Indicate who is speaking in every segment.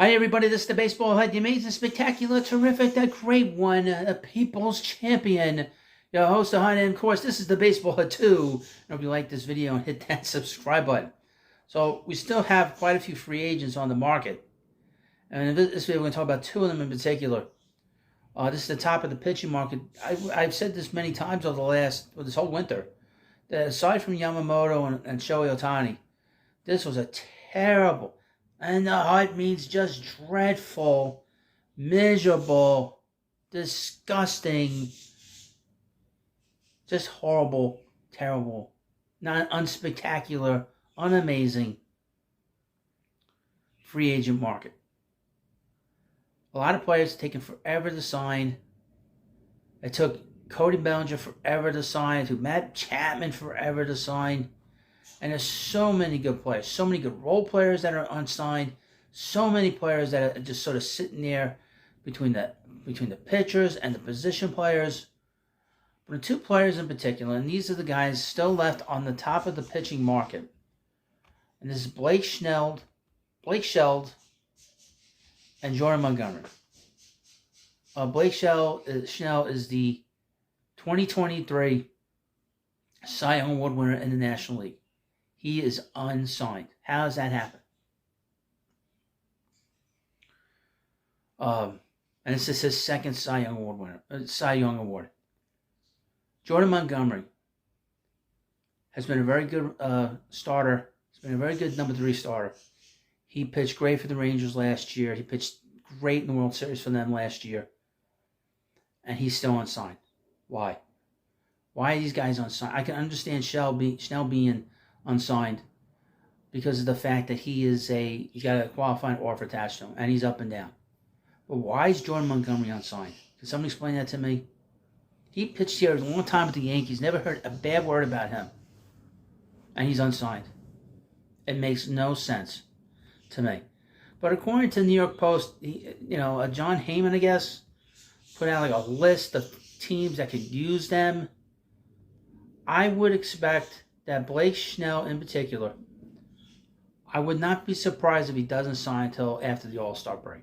Speaker 1: Hi, everybody. This is the Baseball Head, the amazing, spectacular, terrific, the great one, the people's champion, your host, the Hunt. And of course, this is the Baseball Head 2. I hope you like this video and hit that subscribe button. So, we still have quite a few free agents on the market. And in this video, we're going to talk about two of them in particular. This is the top of the pitching market. I've said this many times over this whole winter, that aside from Yamamoto and Shohei Ohtani, this was a terrible, and the heart means just dreadful, miserable, disgusting, just horrible, terrible, not unspectacular, unamazing free agent market. A lot of players taking forever to sign. It took Cody Bellinger forever to sign. It took Matt Chapman forever to sign. And there's so many good players, so many good role players that are unsigned, so many players that are just sort of sitting there between the pitchers and the position players. But the two players in particular, and these are the guys still left on the top of the pitching market. And this is Blake Snell, and Jordan Montgomery. Blake Snell is the 2023 Cy Young Award winner in the National League. He is unsigned. How does that happen? And this is his second Cy Young Award. Jordan Montgomery has been a very good starter. He's been a very good number 3 starter. He pitched great for the Rangers last year. He pitched great in the World Series for them last year. And he's still unsigned. Why? Why are these guys unsigned? I can understand Snell being unsigned because of the fact that he's got a qualifying offer attached to him and he's up and down. But why is Jordan Montgomery unsigned? Can somebody explain that to me? He pitched here a long time with the Yankees. Never heard a bad word about him. And he's unsigned. It makes no sense to me. But according to the New York Post, John Heyman, I guess, put out like a list of teams that could use them. I would expect that Blake Snell in particular, I would not be surprised if he doesn't sign until after the All-Star break.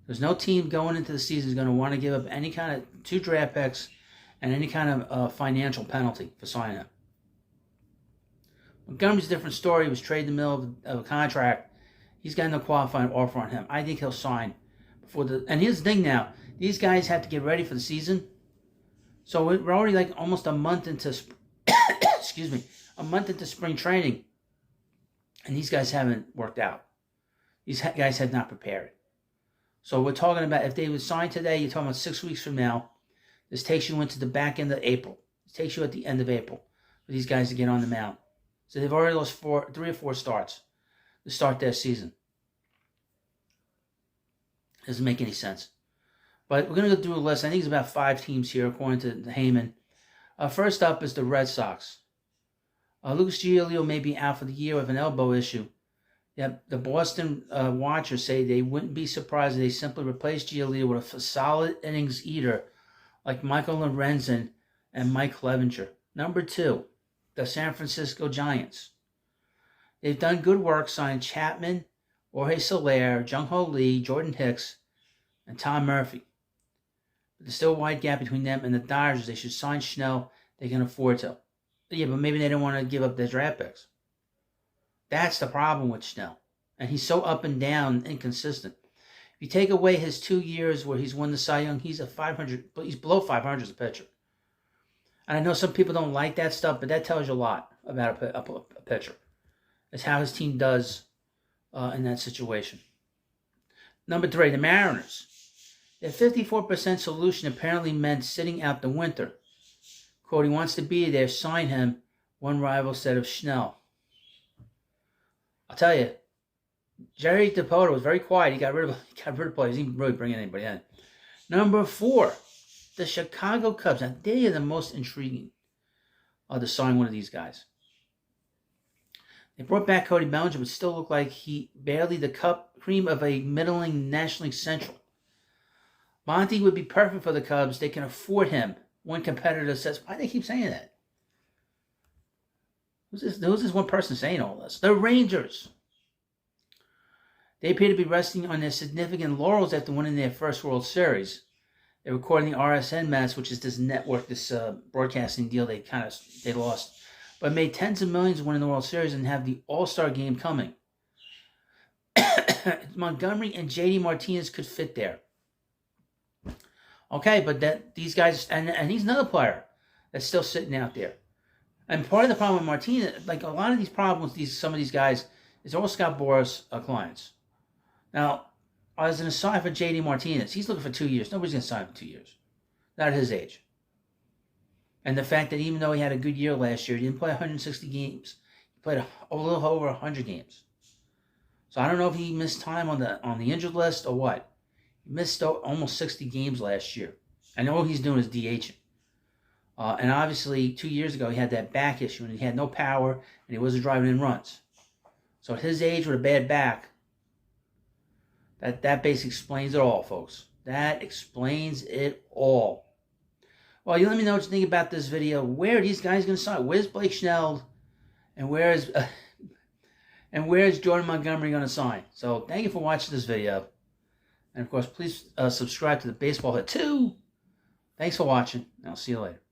Speaker 1: There's no team going into the season is going to want to give up any kind of 2 draft picks and any kind of financial penalty for signing him. Montgomery's a different story. He was traded in the middle of a contract. He's got no qualifying offer on him. I think he'll sign before and here's the thing now. These guys have to get ready for the season. So we're already like almost a month into a month into spring training, and these guys haven't worked out. These guys have not prepared. So we're talking about if they would sign today, you're talking about 6 weeks from now. This takes you into the back end of April. It takes you at the end of April for these guys to get on the mound. So they've already lost 3 or 4 starts to start their season. Doesn't make any sense. But we're going to go through a list. I think it's about 5 teams here, according to Heyman. First up is the Red Sox. Lucas Giolito may be out for the year with an elbow issue. Yep, the Boston watchers say they wouldn't be surprised if they simply replaced Giolito with a solid innings eater like Michael Lorenzen and Mike Clevenger. Number 2, the San Francisco Giants. They've done good work signing Chapman, Jorge Soler, Jung-Ho Lee, Jordan Hicks, and Tom Murphy. But there's still a wide gap between them and the Dodgers. They should sign Snell. They can afford to. Yeah, but maybe they don't want to give up their draft picks. That's the problem with Snell. And he's so up and down, inconsistent. If you take away his 2 years where he's won the Cy Young, he's below 500 as a pitcher. And I know some people don't like that stuff, but that tells you a lot about a pitcher. It's how his team does in that situation. Number 3, the Mariners. Their 54% solution apparently meant sitting out the winter. Quote, he wants to be there, sign him. One rival said of Snell. I'll tell you, Jerry DePoto was very quiet. He got rid of players. He didn't really bring anybody in. Number 4, the Chicago Cubs. Now, they are the most intriguing to sign one of these guys. They brought back Cody Bellinger, but still looked like he barely the cream of a middling National League Central. Monty would be perfect for the Cubs. They can afford him. One competitor says, why do they keep saying that? Who's this one person saying all this? The Rangers. They appear to be resting on their significant laurels after winning their first World Series. They're recording the RSN mess, which is this network, this broadcasting deal they lost, but made tens of millions winning the World Series and have the All-Star game coming. Montgomery and JD Martinez could fit there. Okay, but these guys, and he's another player that's still sitting out there. And part of the problem with Martinez, like a lot of these problems, some of these guys, is all Scott Boras clients. Now, as an aside for JD Martinez, he's looking for 2 years. Nobody's going to sign him for 2 years. Not at his age. And the fact that even though he had a good year last year, he didn't play 160 games. He played a little over 100 games. So I don't know if he missed time on the injured list or what. He missed almost 60 games last year. And all he's doing is DHing. And obviously, 2 years ago, he had that back issue, and he had no power, and he wasn't driving in runs. So at his age with a bad back, that basically explains it all, folks. That explains it all. Well, you let me know what you think about this video. Where are these guys going to sign? Where's Blake Snell? And where's Jordan Montgomery going to sign? So thank you for watching this video. And of course, please subscribe to the Baseball Hit 2. Thanks for watching, and I'll see you later.